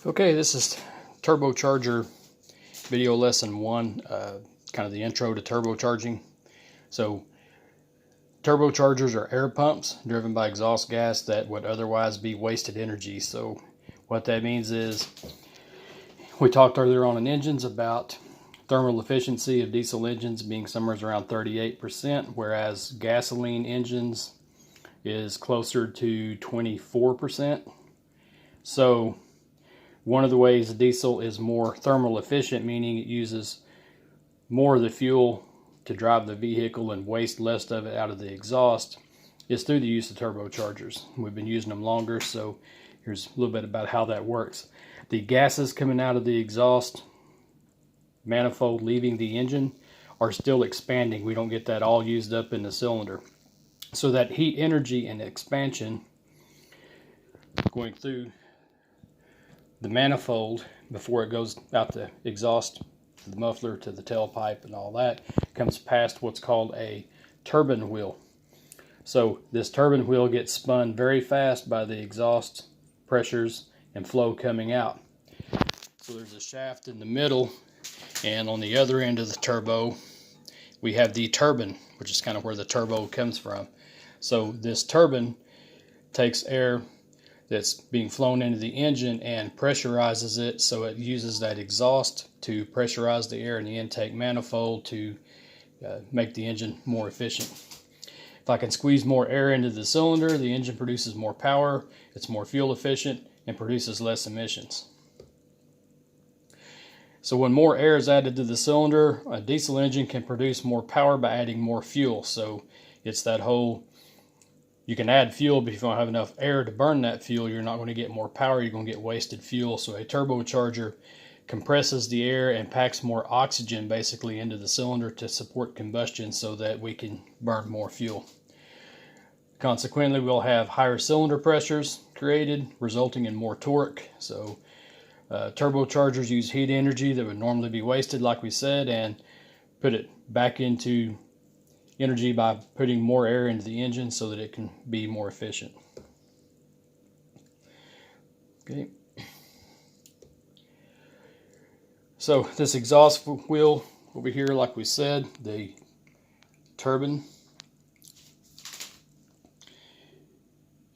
Okay, this is Turbocharger video lesson 1, kind of the intro to turbocharging. So turbochargers are air pumps driven by exhaust gas that would otherwise be wasted energy. So what that means is, we talked earlier on in engines about thermal efficiency of diesel engines being somewhere around 38%, whereas gasoline engines is closer to 24%. So one of the ways diesel is more thermal efficient, meaning it uses more of the fuel to drive the vehicle and waste less of it out of the exhaust, is through the use of turbochargers. We've been using them longer, so here's a little bit about how that works. The gases coming out of the exhaust manifold leaving the engine are still expanding. We don't get that all used up in the cylinder. So that heat energy and expansion going through the manifold before it goes out the exhaust to the muffler to the tailpipe and all that comes past what's called a turbine wheel. So this turbine wheel gets spun very fast by the exhaust pressures and flow coming out. So there's a shaft in the middle, and on the other end of the turbo we have the turbine, which is kind of where the turbo comes from. So this turbine takes air that's being flown into the engine and pressurizes it, so it uses that exhaust to pressurize the air in the intake manifold to make the engine more efficient. If I can squeeze more air into the cylinder, the engine produces more power, it's more fuel efficient, and produces less emissions. So when more air is added to the cylinder, a diesel engine can produce more power by adding more fuel. So it's that whole, you can add fuel, but if you don't have enough air to burn that fuel, you're not going to get more power, you're going to get wasted fuel. So a turbocharger compresses the air and packs more oxygen basically into the cylinder to support combustion so that we can burn more fuel. Consequently, we'll have higher cylinder pressures created, resulting in more torque. So turbochargers use heat energy that would normally be wasted, like we said, and put it back into energy by putting more air into the engine so that it can be more efficient. Okay. So this exhaust wheel over here, like we said, the turbine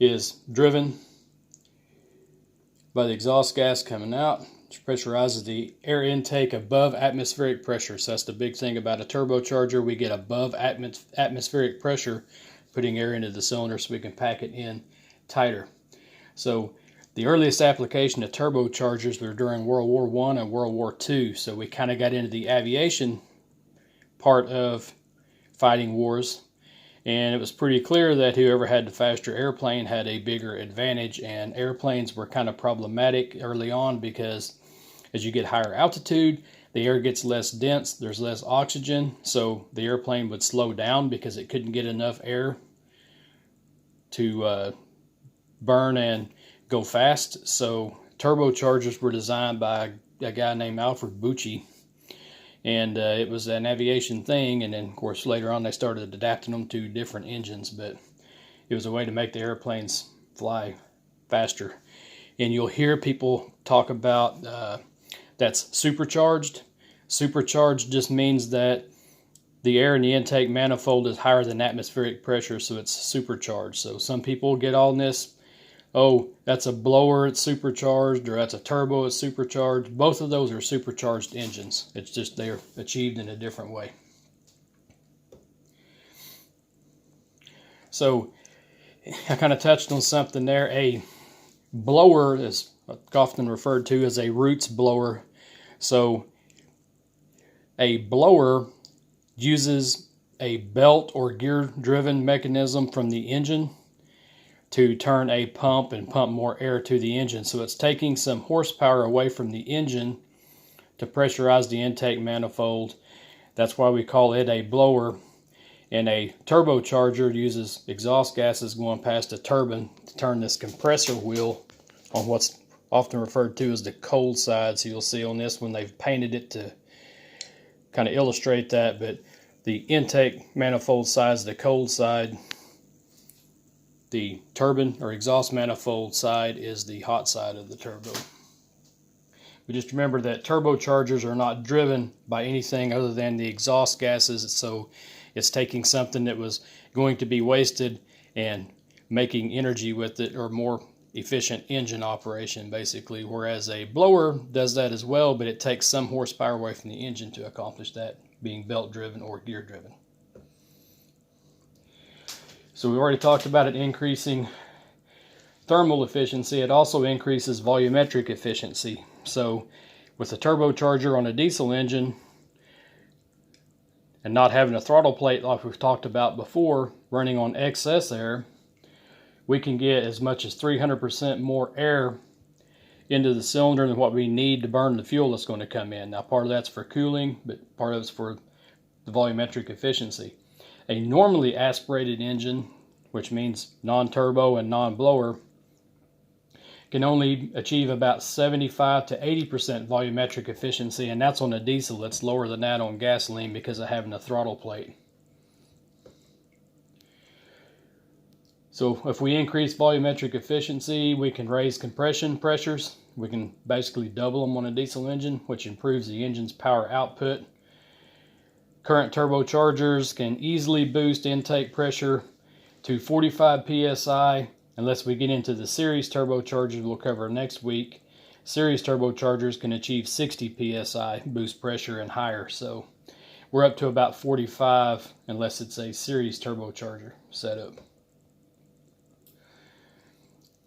is driven by the exhaust gas coming out, which pressurizes the air intake above atmospheric pressure. So that's the big thing about a turbocharger. We get above atmospheric pressure putting air into the cylinder so we can pack it in tighter. So the earliest application of turbochargers were during World War I and World War II. So we kind of got into the aviation part of fighting wars. And it was pretty clear that whoever had the faster airplane had a bigger advantage, and airplanes were kind of problematic early on because as you get higher altitude, the air gets less dense, there's less oxygen, so the airplane would slow down because it couldn't get enough air to burn and go fast. So turbochargers were designed by a guy named Alfred Bucci. And it was an aviation thing, and then of course later on they started adapting them to different engines, but it was a way to make the airplanes fly faster. And you'll hear people talk about that's supercharged. Supercharged just means that the air in the intake manifold is higher than atmospheric pressure, so it's supercharged. So some people get all this, oh, that's a blower, it's supercharged, or that's a turbo, it's supercharged. Both of those are supercharged engines. It's just they're achieved in a different way. So I kind of touched on something there. A blower is often referred to as a roots blower. So a blower uses a belt or gear-driven mechanism from the engine to turn a pump and pump more air to the engine. So it's taking some horsepower away from the engine to pressurize the intake manifold. That's why we call it a blower. And a turbocharger uses exhaust gases going past a turbine to turn this compressor wheel on what's often referred to as the cold side. So you'll see on this one they've painted it to kind of illustrate that, but the intake manifold side is the cold side. The turbine or exhaust manifold side is the hot side of the turbo. But just remember that turbochargers are not driven by anything other than the exhaust gases, so it's taking something that was going to be wasted and making energy with it, or more efficient engine operation basically, whereas a blower does that as well, but it takes some horsepower away from the engine to accomplish that, being belt driven or gear driven. So we already talked about it increasing thermal efficiency. It also increases volumetric efficiency. So with a turbocharger on a diesel engine and not having a throttle plate like we've talked about before, running on excess air, we can get as much as 300% more air into the cylinder than what we need to burn the fuel that's going to come in. Now, part of that's for cooling, but part of it's for the volumetric efficiency. A normally aspirated engine, which means non-turbo and non-blower, can only achieve about 75 to 80% volumetric efficiency, and that's on a diesel. It's lower than that on gasoline because of having a throttle plate. So if we increase volumetric efficiency, we can raise compression pressures. We can basically double them on a diesel engine, which improves the engine's power output. Current turbochargers can easily boost intake pressure to 45 psi. Unless we get into the series turbochargers we'll cover next week. Series turbochargers can achieve 60 psi boost pressure and higher. So we're up to about 45 unless it's a series turbocharger setup.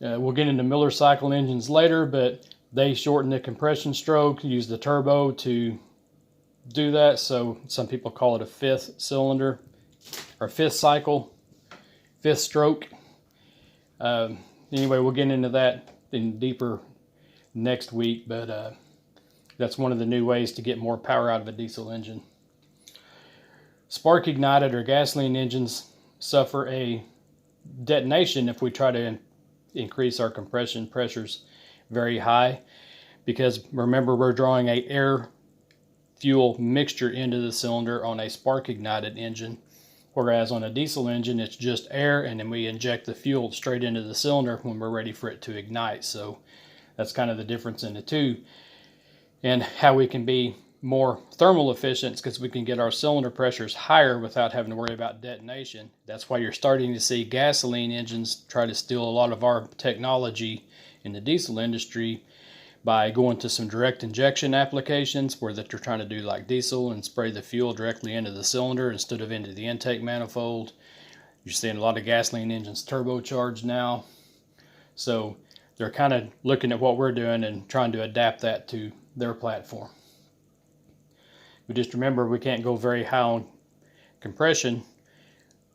We'll get into Miller cycle engines later, but they shorten the compression stroke, use the turbo to do that. So some people call it a fifth cylinder or fifth cycle, fifth stroke. Anyway, we'll get into that in deeper next week, but that's one of the new ways to get more power out of a diesel engine. Spark ignited or gasoline engines suffer a detonation if we try to increase our compression pressures very high, because remember, we're drawing a air fuel mixture into the cylinder on a spark ignited engine, whereas on a diesel engine it's just air, and then we inject the fuel straight into the cylinder when we're ready for it to ignite. So that's kind of the difference in the two, and how we can be more thermal efficient, because we can get our cylinder pressures higher without having to worry about detonation. That's why you're starting to see gasoline engines try to steal a lot of our technology in the diesel industry by going to some direct injection applications where that they're trying to do like diesel and spray the fuel directly into the cylinder instead of into the intake manifold. You're seeing a lot of gasoline engines turbocharged now. So they're kind of looking at what we're doing and trying to adapt that to their platform. But just remember, we can't go very high on compression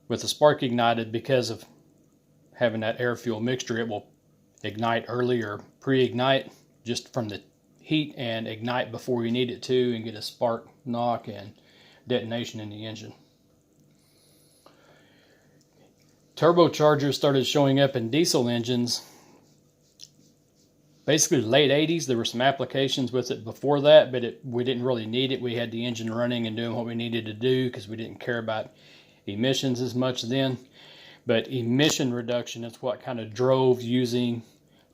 with the spark ignited because of having that air fuel mixture. It will ignite early or pre-ignite just from the heat and ignite before you need it to, and get a spark knock and detonation in the engine. Turbochargers started showing up in diesel engines basically late 80s. There were some applications with it before that, but we didn't really need it. We had the engine running and doing what we needed to do because we didn't care about emissions as much then. But emission reduction is what kind of drove using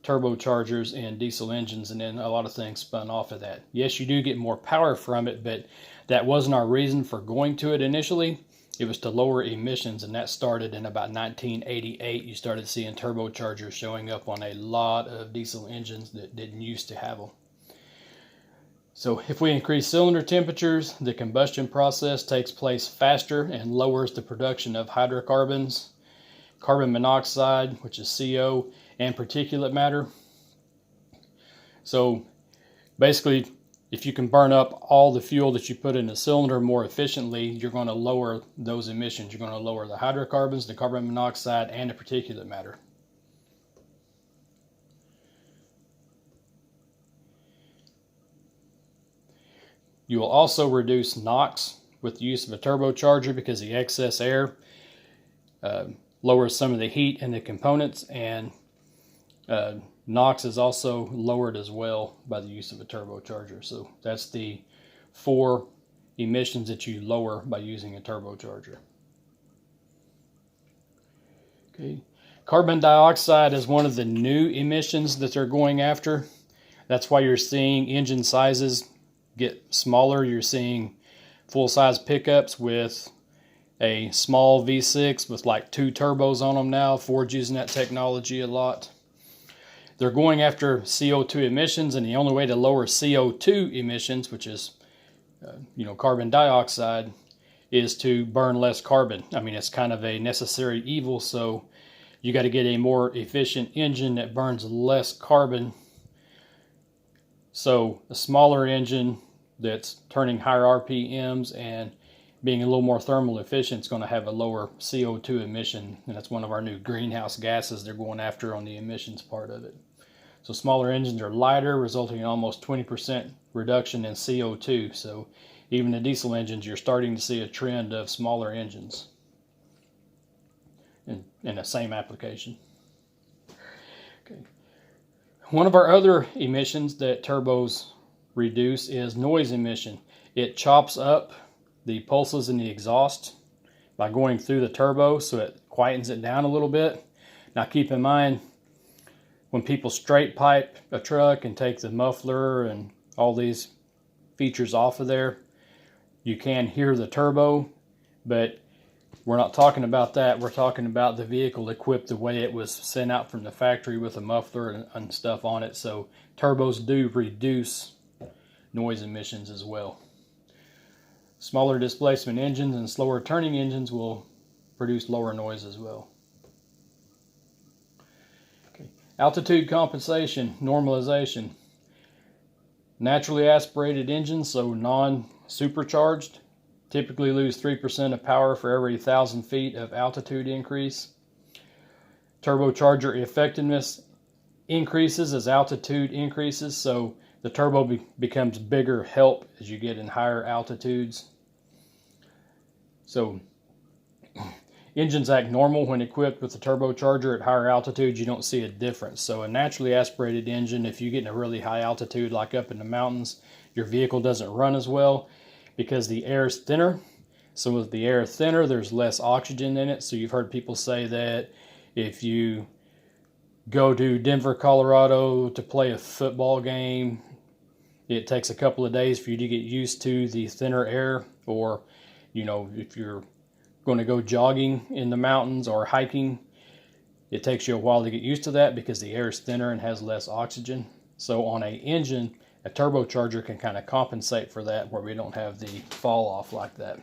turbochargers in diesel engines, and then a lot of things spun off of that. Yes, you do get more power from it, but that wasn't our reason for going to it initially. It was to lower emissions, and that started in about 1988. You started seeing turbochargers showing up on a lot of diesel engines that didn't used to have them. So if we increase cylinder temperatures, the combustion process takes place faster and lowers the production of hydrocarbons, carbon monoxide, which is CO, and particulate matter. So basically, if you can burn up all the fuel that you put in a cylinder more efficiently, you're going to lower those emissions. You're going to lower the hydrocarbons, the carbon monoxide, and the particulate matter. You will also reduce NOx with the use of a turbocharger because the excess air lowers some of the heat in the components, and NOx is also lowered as well by the use of a turbocharger. So that's the 4 emissions that you lower by using a turbocharger. Okay. Carbon dioxide is one of the new emissions that they're going after. That's why you're seeing engine sizes get smaller. You're seeing full-size pickups with a small V6 with like 2 turbos on them now. Ford's using that technology a lot. They're going after CO2 emissions, and the only way to lower CO2 emissions, which is carbon dioxide, is to burn less carbon. I mean, it's kind of a necessary evil, so you got to get a more efficient engine that burns less carbon. So a smaller engine that's turning higher RPMs and being a little more thermal efficient is going to have a lower CO2 emission, and that's one of our new greenhouse gases they're going after on the emissions part of it. So smaller engines are lighter, resulting in almost 20% reduction in CO2. So even the diesel engines, you're starting to see a trend of smaller engines in the same application. Okay. One of our other emissions that turbos reduce is noise emission. It chops up the pulses in the exhaust by going through the turbo, so it quietens it down a little bit. Now keep in mind, when people straight pipe a truck and take the muffler and all these features off of there, you can hear the turbo, but we're not talking about that. We're talking about the vehicle equipped the way it was sent out from the factory with a muffler and stuff on it. So turbos do reduce noise emissions as well. Smaller displacement engines and slower turning engines will produce lower noise as well. Okay. Altitude compensation, normalization. Naturally aspirated engines, so non-supercharged, typically lose 3% of power for every 1,000 feet of altitude increase. Turbocharger effectiveness increases as altitude increases, so the turbo becomes bigger help as you get in higher altitudes. So engines act normal when equipped with the turbocharger. At higher altitudes, you don't see a difference. So a naturally aspirated engine, if you get in a really high altitude like up in the mountains, your vehicle doesn't run as well because the air is thinner. So with the air thinner, there's less oxygen in it. So you've heard people say that if you go to Denver, Colorado to play a football game, it takes a couple of days for you to get used to the thinner air. Or, if you're going to go jogging in the mountains or hiking, it takes you a while to get used to that because the air is thinner and has less oxygen. So on an engine, a turbocharger can kind of compensate for that, where we don't have the fall off like that.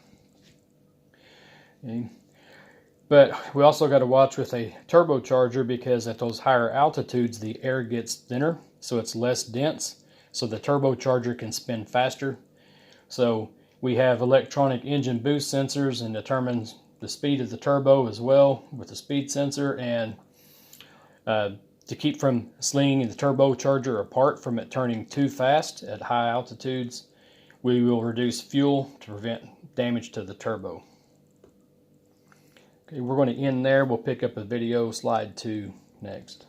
Okay. But we also got to watch with a turbocharger, because at those higher altitudes the air gets thinner, so it's less dense, so the turbocharger can spin faster. So we have electronic engine boost sensors and determines the speed of the turbo as well with the speed sensor. And to keep from slinging the turbocharger apart from it turning too fast at high altitudes, we will reduce fuel to prevent damage to the turbo. Okay, we're going to end there. We'll pick up a video slide 2 next.